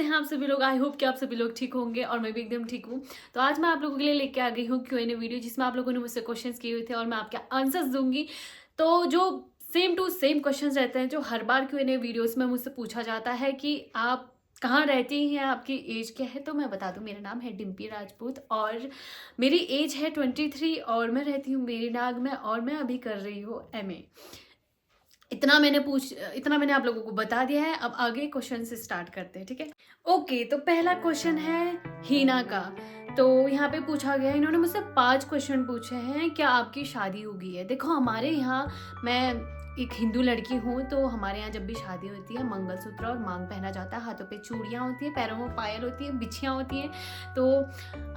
कैसे हैं आप सभी लोग। आई होप कि आप सभी लोग ठीक होंगे और मैं भी एकदम ठीक हूँ। तो आज मैं आप लोगों के लिए लेके आ गई हूँ Q&A वीडियो, जिसमें आप लोगों ने मुझसे क्वेश्चंस किए हुए थे और मैं आपके आंसर्स दूंगी। तो जो सेम टू सेम क्वेश्चंस रहते हैं जो हर बार Q&A वीडियोस में मुझसे पूछा जाता है कि आप कहाँ रहती हैं, आपकी एज क्या है। तो मैं बता दूं, मेरा नाम है डिम्पी राजपूत और मेरी एज है 23 और मैं रहती हूँ मेरीनाग में और मैं अभी कर रही हूँ MA। इतना मैंने आप लोगों को बता दिया है। अब आगे क्वेश्चन से स्टार्ट करते हैं, ठीक है। ओके, तो पहला क्वेश्चन है हीना का। तो यहाँ पे पूछा गया है, इन्होंने मुझसे 5 क्वेश्चन पूछे हैं, क्या आपकी शादी हो गई है। देखो, हमारे यहाँ, मैं एक हिंदू लड़की हूँ, तो हमारे यहाँ जब भी शादी होती है मंगलसूत्र और मांग पहना जाता है, हाथों पे चूड़ियाँ होती है, पैरों में पायल होती है, बिछियाँ होती हैं। तो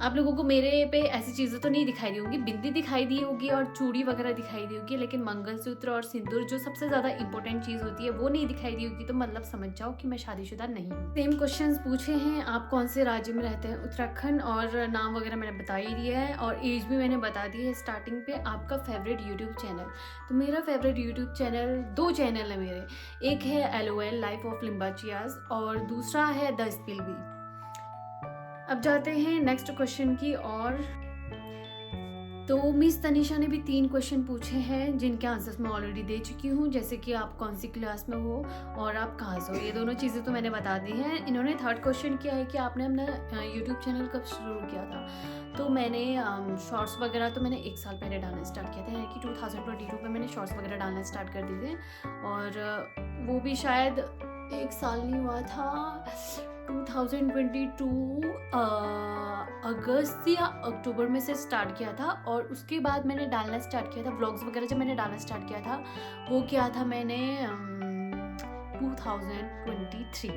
आप लोगों को मेरे पे ऐसी चीज़ें तो नहीं दिखाई दी होंगी, बिंदी दिखाई दी होगी और चूड़ी वगैरह दिखाई दी होगी, लेकिन मंगलसूत्र और सिंदूर जो सबसे ज़्यादा इंपॉर्टेंट चीज़ होती है वो नहीं दिखाई दी होगी। तो मतलब समझ जाओ कि मैं शादीशुदा नहीं हूँ। सेम क्वेश्चंस पूछे हैं, आप कौन से राज्य में रहते हैं, उत्तराखंड, और नाम वगैरह मैंने बता ही दिया है और एज भी मैंने बता दी है स्टार्टिंग पे। आपका फेवरेट यूट्यूब चैनल, तो मेरा फेवरेट यूट्यूब चैनल, 2 चैनल है मेरे। एक है LOL लाइफ ऑफ लिम्बाचियाज और दूसरा है द स्पिल बी। अब जाते हैं नेक्स्ट क्वेश्चन की और। तो मिस तनीषा ने भी 3 क्वेश्चन पूछे हैं जिनके आंसर्स मैं ऑलरेडी दे चुकी हूँ, जैसे कि आप कौन सी क्लास में हो और आप कहाँ से हो। ये दोनों चीज़ें तो मैंने बता दी हैं। इन्होंने 3rd क्वेश्चन किया है कि आपने अपना यूट्यूब चैनल कब शुरू किया था। तो मैंने शॉर्ट्स वगैरह तो मैंने 1 साल पहले डालना स्टार्ट किया था, यानी कि 2022 में मैंने शॉर्ट्स वगैरह डालना स्टार्ट कर दिए थे। और वो भी शायद 1 साल नहीं हुआ था, 2022 अगस्त या अक्टूबर में से स्टार्ट किया था। और उसके बाद मैंने डालना स्टार्ट किया था व्लॉग्स वगैरह। जब मैंने डालना स्टार्ट किया था वो किया था मैंने 2023।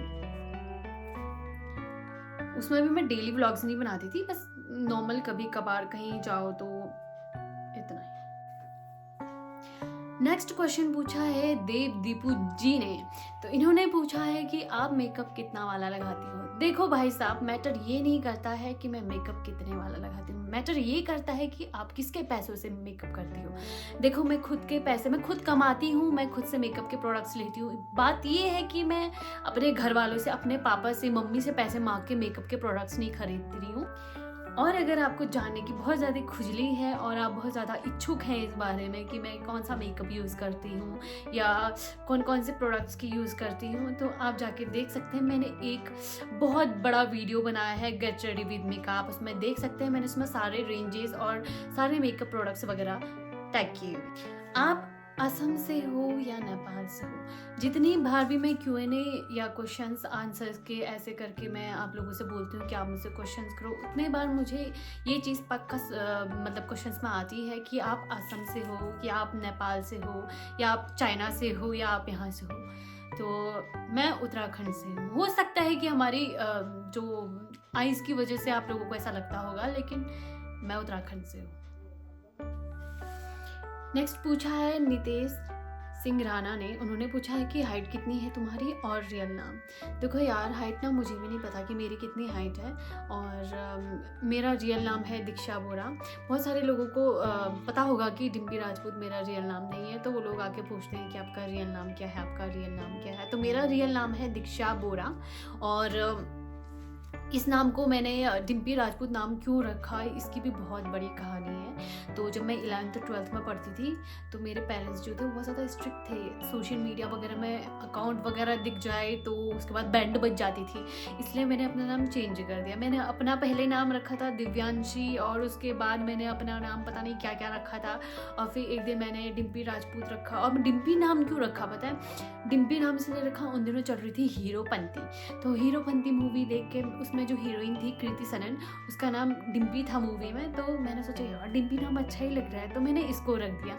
उसमें भी मैं डेली व्लॉग्स नहीं बनाती थी, बस नॉर्मल कभी कभार कहीं जाओ तो इतना ही। नेक्स्ट क्वेश्चन पूछा है देव दीपू जी ने। तो इन्होंने पूछा है कि आप मेकअप कितना वाला लगाती हो। देखो भाई साहब, मैटर ये नहीं करता है कि मैं मेकअप कितने वाला लगाती हूँ, मैटर ये करता है कि आप किसके पैसों से मेकअप करती हो। देखो, मैं खुद के पैसे, मैं खुद कमाती हूँ, मैं खुद से मेकअप के प्रोडक्ट्स लेती हूँ। बात ये है कि मैं अपने घर वालों से, अपने पापा से, मम्मी से पैसे मांग के मेकअप के प्रोडक्ट्स नहीं खरीद रही हूँ। और अगर आपको जानने की बहुत ज़्यादा खुजली है और आप बहुत ज़्यादा इच्छुक हैं इस बारे में कि मैं कौन सा मेकअप यूज़ करती हूँ या कौन कौन से प्रोडक्ट्स की यूज़ करती हूँ, तो आप जाके देख सकते हैं। मैंने एक बहुत बड़ा वीडियो बनाया है गेट रेडी विद मी का, आप उसमें देख सकते हैं। मैंने उसमें सारे रेंजेस और सारे मेकअप प्रोडक्ट्स वगैरह टैग किए हुए। आप असम से हो या नेपाल से हो, जितनी बार भी मैं Q&A या क्वेश्चंस आंसर्स के ऐसे करके मैं आप लोगों से बोलती हूँ कि आप मुझसे क्वेश्चंस करो, उतने बार मुझे ये चीज़ पक्का मतलब क्वेश्चंस में आती है कि आप असम से हो या आप नेपाल से हो या आप चाइना से हो या आप यहाँ से हो। तो मैं उत्तराखंड से हूँ। हो सकता है कि हमारी जो आइज़ की वजह से आप लोगों को ऐसा लगता होगा, लेकिन मैं उत्तराखंड से हूँ। नेक्स्ट पूछा है नितेश सिंह राणा ने। उन्होंने पूछा है कि हाइट कितनी है तुम्हारी और रियल नाम। देखो यार, हाइट ना मुझे भी नहीं पता कि मेरी कितनी हाइट है, और मेरा रियल नाम है दीक्षा बोरा। बहुत सारे लोगों को पता होगा कि डिम्पी राजपूत मेरा रियल नाम नहीं है, तो वो लोग आके पूछते हैं कि आपका रियल नाम क्या है, आपका रियल नाम क्या है। तो मेरा रियल नाम है दीक्षा बोरा, और इस नाम को मैंने डिम्पी राजपूत नाम क्यों रखा, इसकी भी बहुत बड़ी कहानी है। तो जब मैं 11th 12th में पढ़ती थी तो मेरे पेरेंट्स जो थे वो बहुत ज़्यादा स्ट्रिक्ट थे। सोशल मीडिया वगैरह में अकाउंट वगैरह दिख जाए तो उसके बाद बैंड बज जाती थी, इसलिए मैंने अपना नाम चेंज कर दिया। मैंने अपना पहले नाम रखा था दिव्यांशी, और उसके बाद मैंने अपना नाम पता नहीं क्या क्या रखा था, और फिर एक दिन मैंने डिम्पी राजपूत रखा। और डिम्पी नाम क्यों रखा पता है? डिम्पी नाम इसलिए रखा, उन दिनों चल रही थी हीरोपंती। तो हीरोपंती मूवी देख के उसमें जो हीरोइन थी कृति सनन, उसका नाम डिम्पी था मूवी में। तो मैंने सोचा यार डिम्पी नाम अच्छा ही लग रहा है, तो मैंने इसको रख दिया।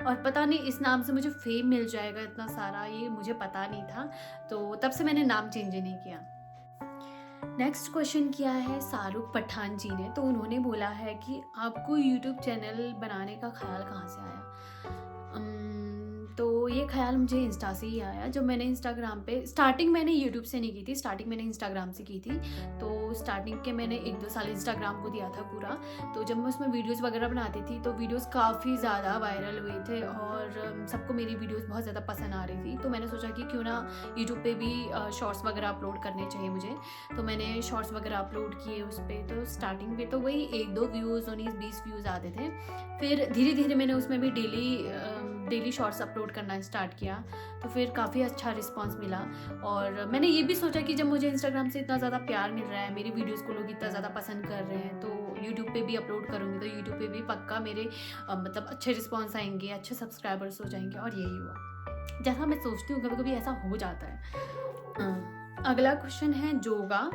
और पता नहीं इस नाम से मुझे फेम मिल जाएगा इतना सारा, ये मुझे पता नहीं था, तो तब से मैंने नाम चेंज नहीं किया। नेक्स्ट क्वेश्चन किया है शाहरुख पठान जी ने। तो उन्होंने बोला है कि आपको यूट्यूब चैनल बनाने का ख्याल कहाँ से आया। तो तो ये ख़्याल मुझे इंस्टा से ही आया जब मैंने इंस्टाग्राम पे स्टार्टिंग मैंने यूट्यूब से नहीं की थी, स्टार्टिंग मैंने इंस्टाग्राम से की थी। तो स्टार्टिंग के मैंने 1-2 साल इंस्टाग्राम को दिया था पूरा। तो जब मैं उसमें वीडियोज़ वगैरह बनाती थी तो वीडियोज़ काफ़ी ज़्यादा वायरल हुए थे और सबको मेरी वीडियोज़ बहुत ज़्यादा पसंद आ रही थी। तो मैंने सोचा कि क्यों ना यूट्यूब पे भी शॉर्ट्स वगैरह अपलोड करने चाहिए मुझे। तो मैंने शॉर्ट्स वगैरह अपलोड किए उस पे। तो स्टार्टिंग में तो वही 1-2 व्यूज़, 19-20 व्यूज़ आते थे। फिर धीरे-धीरे मैंने उसमें भी डेली शॉर्ट्स अपलोड करना स्टार्ट किया। तो फिर काफ़ी अच्छा रिस्पॉन्स मिला और मैंने ये भी सोचा कि जब मुझे इंस्टाग्राम से इतना ज़्यादा प्यार मिल रहा है, मेरी वीडियोज़ को लोग इतना ज़्यादा पसंद कर रहे हैं, तो यूट्यूब पे भी अपलोड करूँगी तो यूट्यूब पे भी पक्का मेरे मतलब अच्छे रिस्पॉन्स आएँगे, अच्छे सब्सक्राइबर्स हो जाएँगे और यही हुआ। जैसा मैं सोचती हूँ कभी-कभी ऐसा हो जाता है। अगला क्वेश्चन है जोगा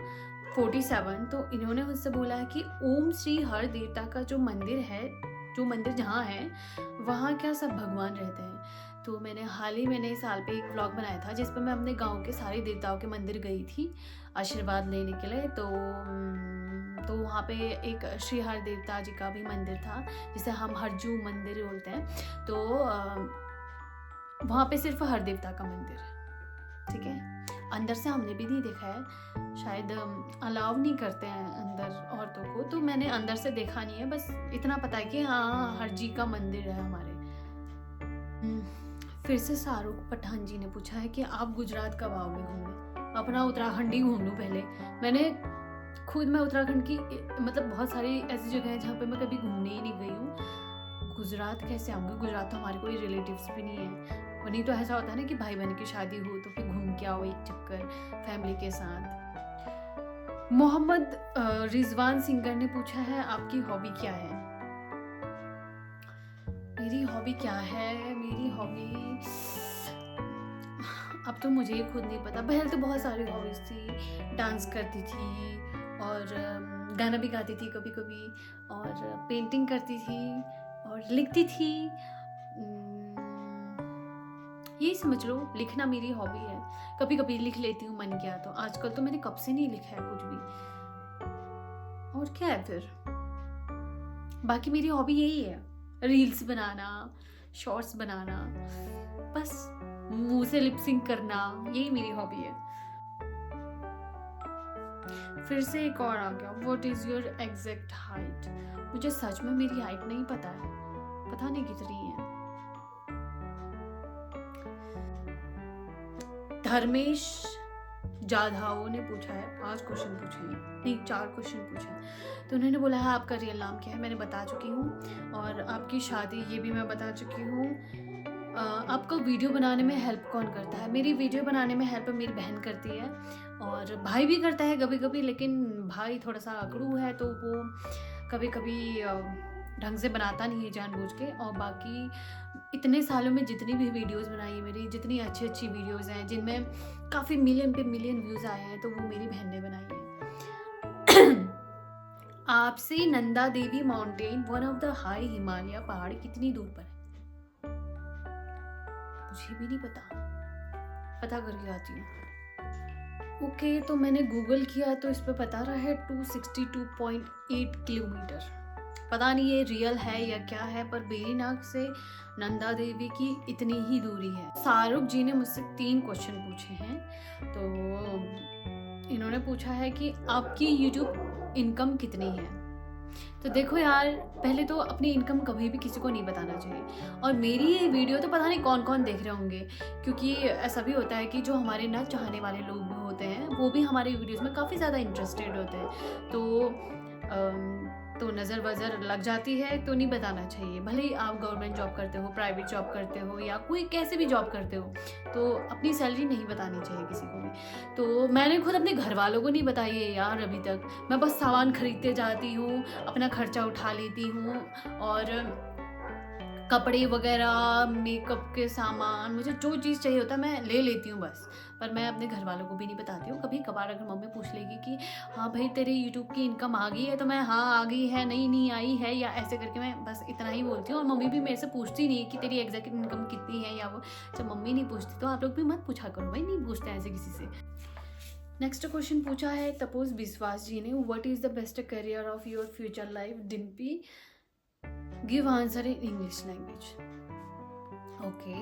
47। तो इन्होंने मुझसे बोला है कि ओम श्री हर देवता का जो मंदिर जहाँ है वहाँ क्या सब भगवान रहते हैं? तो मैंने इस साल पे एक व्लॉग बनाया था जिस पे मैं अपने गांव के सारे देवताओं के मंदिर गई थी आशीर्वाद लेने के लिए। तो वहाँ पे एक श्री हर देवता जी का भी मंदिर था जिसे हम हरजू मंदिर बोलते हैं। तो वहाँ पे सिर्फ हर देवता का मंदिर है, ठीक है। अंदर से हमने भी नहीं देखा है, शायद अलाउ नहीं करते हैं अंदर औरतों को, तो मैंने अंदर से देखा नहीं है। बस इतना पता है कि हाँ हर जी का मंदिर है हमारे। फिर से शाहरुख पठान जी ने पूछा है कि आप गुजरात कब आओगे घूमने? अपना उत्तराखंड ही घूम लूँ पहले। मैं उत्तराखंड की मतलब बहुत सारी ऐसी जगह है जहाँ पे मैं कभी घूमने ही नहीं गई हूँ। गुजरात कैसे आऊँगी? गुजरात तो हमारे कोई रिलेटिव्स भी नहीं है। और नहीं तो ऐसा होता है ना कि भाई बहन की शादी हो तो फिर घूम के आओ एक चक्कर फैमिली के साथ। मोहम्मद रिजवान सिंगर ने पूछा है आपकी हॉबी क्या है? मेरी हॉबी क्या है? मेरी हॉबी अब तो मुझे खुद नहीं पता। पहले तो बहुत सारी हॉबीज थी, डांस करती थी और गाना भी गाती थी कभी कभी, और पेंटिंग करती थी और लिखती थी। यही समझ लो, लिखना मेरी हॉबी है। कभी कभी लिख लेती हूँ मन किया तो। आजकल तो मैंने कब से नहीं लिखा है कुछ भी। और क्या है फिर? बाकी मेरी हॉबी यही है, रील्स बनाना, शॉर्ट्स बनाना, बस मुंह से लिप सिंक करना, यही मेरी हॉबी है। फिर से एक और आ गया, what is your exact height? मुझे सच में मेरी हाइट नहीं पता है, पता नहीं कितनी है। धर्मेश जाधव ने पूछा है 5 क्वेश्चन पूछे हैं, नहीं 4 क्वेश्चन पूछे हैं। तो उन्होंने बोला है आपका रियल नाम क्या है? मैंने बता चुकी हूँ। और आपकी शादी, ये भी मैं बता चुकी हूँ। आपको वीडियो बनाने में हेल्प कौन करता है? मेरी वीडियो बनाने में हेल्प मेरी बहन करती है और भाई भी करता है कभी कभी, लेकिन भाई थोड़ा सा अकड़ू है तो वो कभी कभी ढंग से बनाता नहीं है जानबूझ के। और बाकी इतने सालों में जितनी भी वीडियोस बनाई है मेरी, जितनी अच्छी अच्छी वीडियोस हैं जिनमें काफ़ी मिलियन पे मिलियन व्यूज़ आए हैं, तो वो मेरी बहन ने बनाई है। आपसे Nanda Devi mountain one of the high Himalaya पहाड़ कितनी दूर पर है? मुझे भी नहीं पता करके आती हूँ। ओके, तो मैंने गूगल किया तो इस पे बता रहा है 262.8 किलोमीटर। पता नहीं ये रियल है या क्या है, पर बेरीनाग से नंदा देवी की इतनी ही दूरी है। शाहरुख जी ने मुझसे 3 क्वेश्चन पूछे हैं। तो इन्होंने पूछा है कि आपकी यूट्यूब इनकम कितनी है? तो देखो यार, पहले तो अपनी इनकम कभी भी किसी को नहीं बताना चाहिए। और मेरी ये वीडियो तो पता नहीं कौन कौन देख रहे होंगे, क्योंकि ऐसा भी होता है कि जो हमारे ना चाहने वाले लोग भी होते हैं वो भी हमारे वीडियोस में काफ़ी ज़्यादा इंटरेस्टेड होते हैं। तो नज़र वज़र लग जाती है तो नहीं बताना चाहिए। भले ही आप गवर्नमेंट जॉब करते हो, प्राइवेट जॉब करते हो या कोई कैसे भी जॉब करते हो, तो अपनी सैलरी नहीं बतानी चाहिए किसी को भी। तो मैंने खुद अपने घर वालों को नहीं बताई है यार अभी तक। मैं बस सामान खरीदते जाती हूँ, अपना खर्चा उठा लेती हूँ और कपड़े वगैरह, मेकअप के सामान, मुझे जो चीज़ चाहिए होता है मैं ले लेती हूँ बस। पर मैं अपने घर वालों को भी नहीं बताती हूँ। कभी कभार अगर मम्मी पूछ लेगी कि हाँ भाई तेरे यूट्यूब की इनकम आ गई है, तो मैं हाँ आ गई है, नहीं आई है, या ऐसे करके मैं बस इतना ही बोलती हूँ। और मम्मी भी मेरे से पूछती नहीं है कि तेरी एग्जैक्ट इनकम कितनी है या वो। जब मम्मी नहीं पूछती तो आप लोग भी मत पूछा करो भाई, नहीं पूछते ऐसे किसी से। नेक्स्ट क्वेश्चन पूछा है तपोज विश्वास जी ने, what is the best career of your future life? Dimpy, give answer in English language. Okay,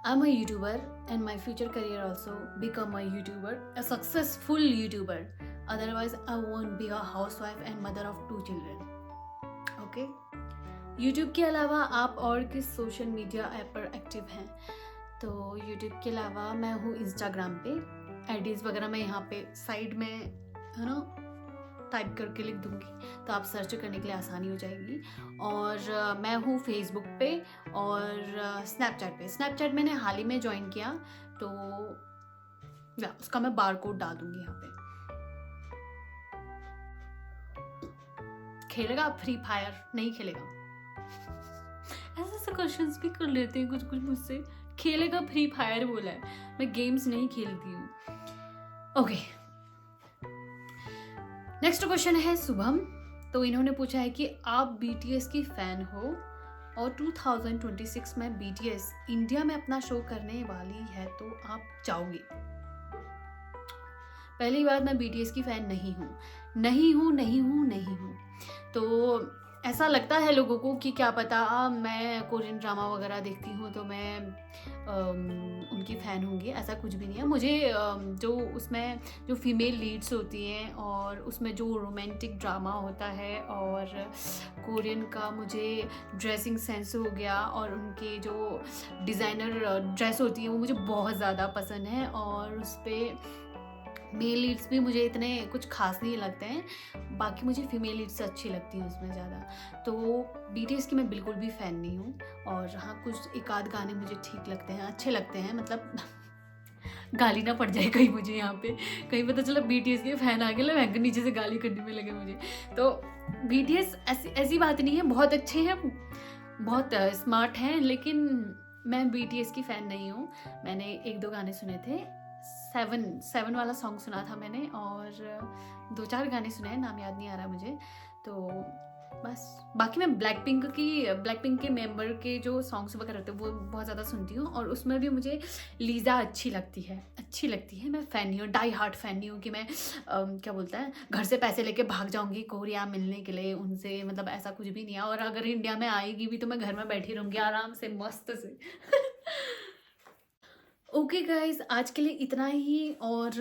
I'm a YouTuber and my future career also become a YouTuber, a successful YouTuber. Otherwise, I won't be a housewife and mother of 2 children. Okay? YouTube के अलावा आप और किस social media app पर active हैं? तो YouTube के अलावा मैं हूँ इंस्टाग्राम पे. आईडीज़ वगैरह मैं यहाँ पे साइड में है ना टाइप करके लिख दूँगी, तो आप सर्च करने के लिए आसानी हो जाएगी. और मैं हूँ फेसबुक पे और स्नैपचैट पे. स्नैपचैट मैंने हाल ही में ज्वाइन किया, तो या उसका मैं बार कोड डाल दूँगी यहाँ पे. खेलेगा फ्री फायर? नहीं खेलेगा. ऐसे ऐसे क्वेश्चंस भी कर लेते हैं कुछ कुछ मुझसे. खेलेगा फ्री फायर बोला है, मैं गेम्स नहीं खेलती हूँ. ओके, नेक्स्ट क्वेश्चन है शुभम. तो इन्होंने पूछा है कि आप BTS की फ़ैन हो और 2026 में BTS इंडिया में अपना शो करने वाली है, तो आप जाओगे? पहली बात, मैं BTS की फ़ैन नहीं हूँ. तो ऐसा लगता है लोगों को कि क्या पता मैं कोरियन ड्रामा वगैरह देखती हूँ तो मैं उनकी फ़ैन होंगी. ऐसा कुछ भी नहीं है. मुझे जो उसमें जो फीमेल लीड्स होती हैं और उसमें जो रोमांटिक ड्रामा होता है और कोरियन का मुझे ड्रेसिंग सेंस हो गया और उनके जो डिज़ाइनर ड्रेस होती है वो मुझे बहुत ज़्यादा पसंद है. और उस पर मेल लीड्स भी मुझे इतने कुछ खास नहीं लगते हैं. बाकी मुझे फीमेल लीड्स अच्छी लगती हैं उसमें ज़्यादा. तो BTS की मैं बिल्कुल भी फ़ैन नहीं हूँ. और हाँ, कुछ एक आध गाने मुझे ठीक लगते हैं, अच्छे लगते हैं. मतलब गाली ना पड़ जाए कहीं मुझे यहाँ पे, कहीं पता चला BTS के फ़ैन आ गए मैं नीचे से गाली करने में लगे मुझे. तो BTS ऐसी बात नहीं है, बहुत अच्छे हैं, बहुत स्मार्ट हैं, लेकिन मैं BTS की फ़ैन नहीं हूँ. मैंने 1-2 गाने सुने थे. 7 वाला सॉन्ग सुना था मैंने और 2-4 गाने सुने हैं, नाम याद नहीं आ रहा मुझे. तो बस बाकी मैं ब्लैकपिंक के मेंबर के जो सॉन्ग्स वगैरह होते हैं वो बहुत ज़्यादा सुनती हूँ. और उसमें भी मुझे लीज़ा अच्छी लगती है. मैं फ़ैन नहीं हूँ, डाई हार्ट फ़ैन नहीं हूँ कि मैं क्या बोलता है घर से पैसे लेके भाग जाऊँगी कोरिया मिलने के लिए उनसे. मतलब ऐसा कुछ भी नहीं है. और अगर इंडिया में आएगी भी तो मैं घर में बैठी रहूँगी आराम से मस्त से. ओके गाइज, आज के लिए इतना ही. और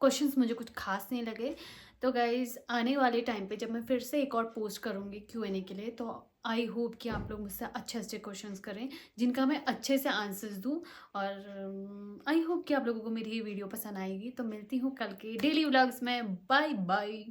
क्वेश्चंस मुझे कुछ खास नहीं लगे. तो गाइज, आने वाले टाइम पे जब मैं फिर से एक और पोस्ट करूँगी Q&A के लिए, तो आई होप कि आप लोग मुझसे अच्छे अच्छे क्वेश्चंस करें जिनका मैं अच्छे से आंसर्स दूँ. और आई होप कि आप लोगों को मेरी ये वीडियो पसंद आएगी. तो मिलती हूँ कल के डेली व्लॉग्स में. Bye bye.